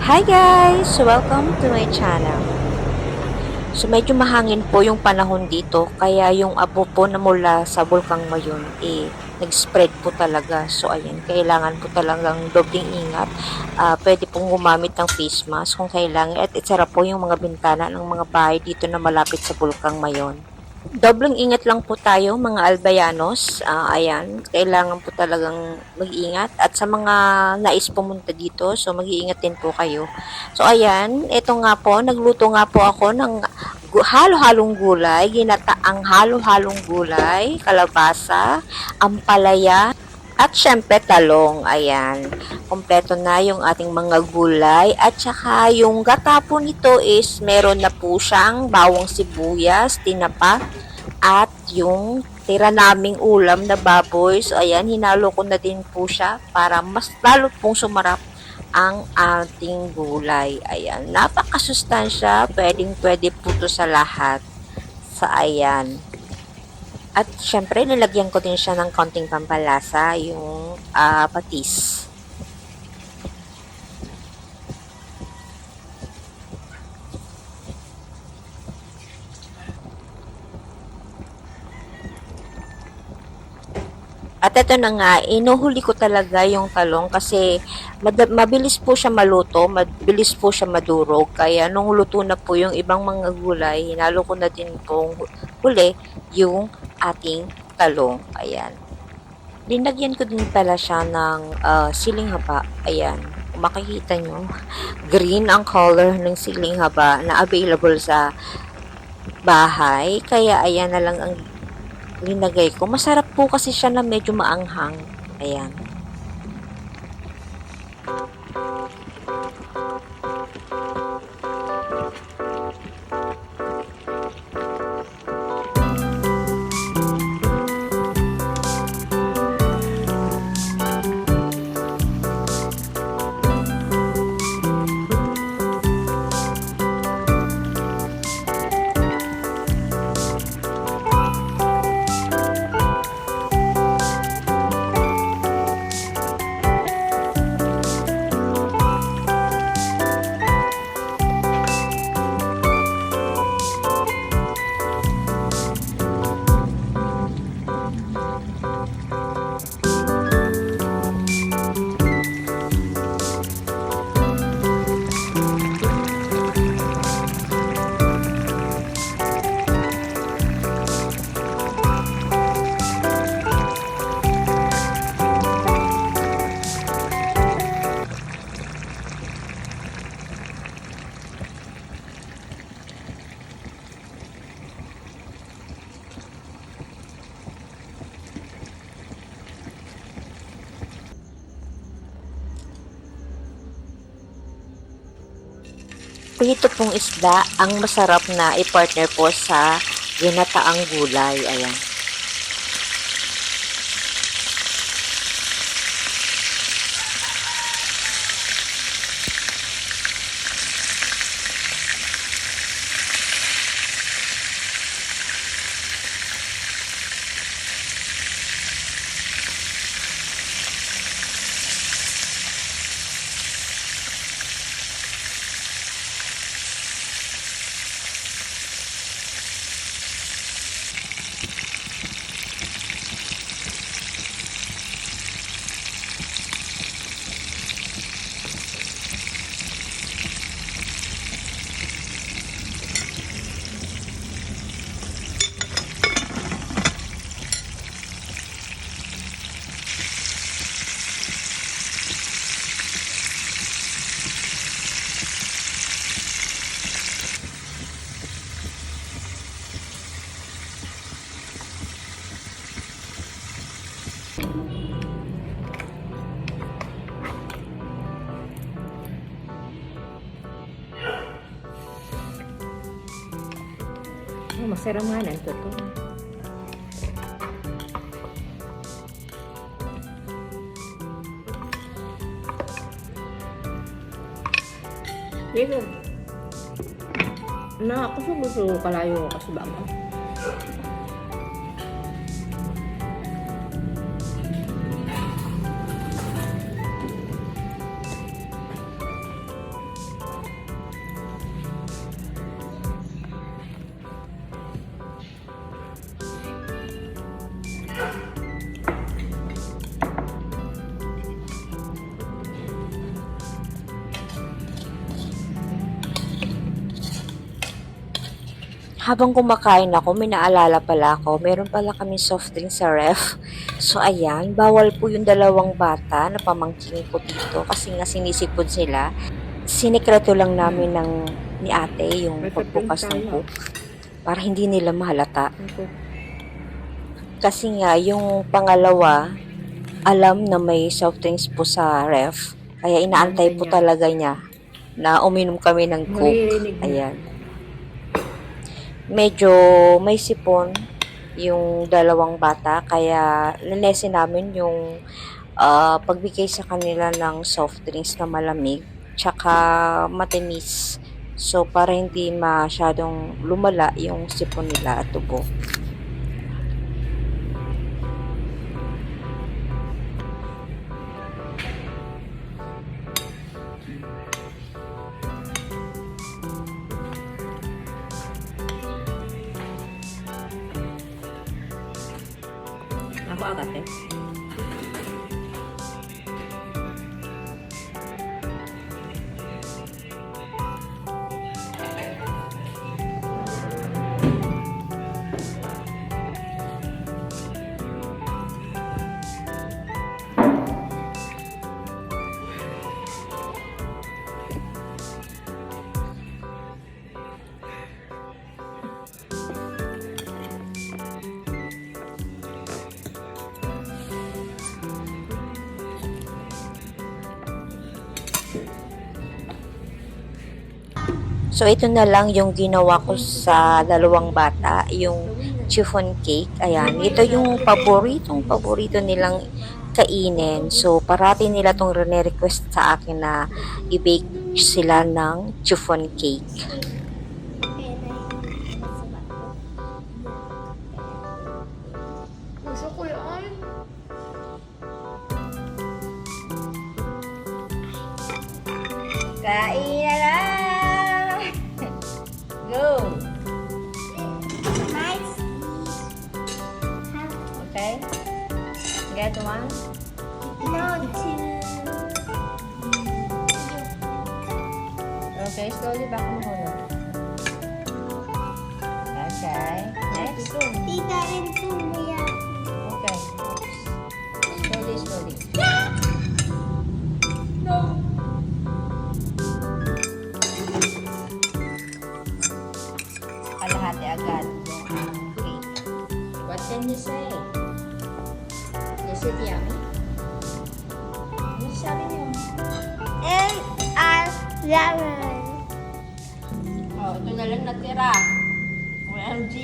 Hi guys! Welcome to my channel. So medyo mahangin po yung panahon dito kaya yung abo po na mula sa Bulkang Mayon nag-spread po talaga. So ayan, kailangan po talagang dobling ingat. Pwede pong gumamit ng face mask kung kailangan at isara po yung mga bintana ng mga bahay dito na malapit sa Bulkang Mayon. Dobleng ingat lang po tayo mga albayanos. Ayan, kailangan po talagang mag-ingat. At sa mga nais pumunta dito, so mag-iingat din po kayo. So ayan, ito nga po, nagluto nga po ako ng halo-halong gulay, ginataang halo-halong gulay, kalabasa, ampalaya, at syempre talong. Ayan, kompleto na yung ating mga gulay. At saka yung gata po nito is meron na po siyang bawang sibuyas, tinapa, at yung tira naming ulam na baboy. So ayan, hinalo ko na din po siya para mas lalo pong sumarap ang ating gulay. Ayan, napakasustansya, pwedeng-pwede po to sa lahat. Sa ayan. At syempre, nilagyan ko din siya ng konting pampalasa, yung patis. At ito na nga, inuhuli ko talaga yung talong kasi mabilis po siya maluto, mabilis po siya madurog. Kaya nung luto na po yung ibang mga gulay, hinalo ko na din pong huli yung ating talong. Ayan. Linagyan ko din pala siya ng siling haba. Ayan. Kung makikita nyo, green ang color ng siling haba na available sa bahay. Kaya ayan na lang ang linagay ko. Masarap po kasi siya na medyo maanghang. Ayan. Prito pong isda ang masarap na i-partner po sa ginataang gulay. Ayan. Masaramanan to. Dito. Na ako sa gusto kalayo kasi baka. Habang kumakain ako, may naalala pala ako, meron pala kami soft drink sa ref. So ayan, bawal po yung dalawang bata na pamangkin ko dito kasi nga sinisipod sila. Sinikreto lang namin ni ate yung pagbukas ng cook para hindi nila mahalata. Kasi nga, yung pangalawa, alam na may soft drinks po sa ref. Kaya inaantay po talaga niya na uminom kami ng coke. Ayan. Medyo may sipon yung dalawang bata. Kaya linesin namin yung pagbigay sa kanila ng soft drinks na malamig. Tsaka matinis. So, para hindi masyadong lumala yung sipon nila at tubo. Ako agad eh. So, ito na lang yung ginawa ko sa dalawang bata, yung chiffon cake. Ayan, ito yung paborito nilang kainin. So, parati nila tong request sa akin na i-bake sila ng chiffon cake. Gusto ko yun. Kain na lang! Go! Nice. Okay? Get one? No, two. Okay, slowly back mo muna. Okay. Next. Tita rin tumaya. Okay. Slowly. No. Kalahati agad yung cake. What can you say? Is it yummy? Ano sabi mo? And lemon. Oh, ito na lang natira. OMG.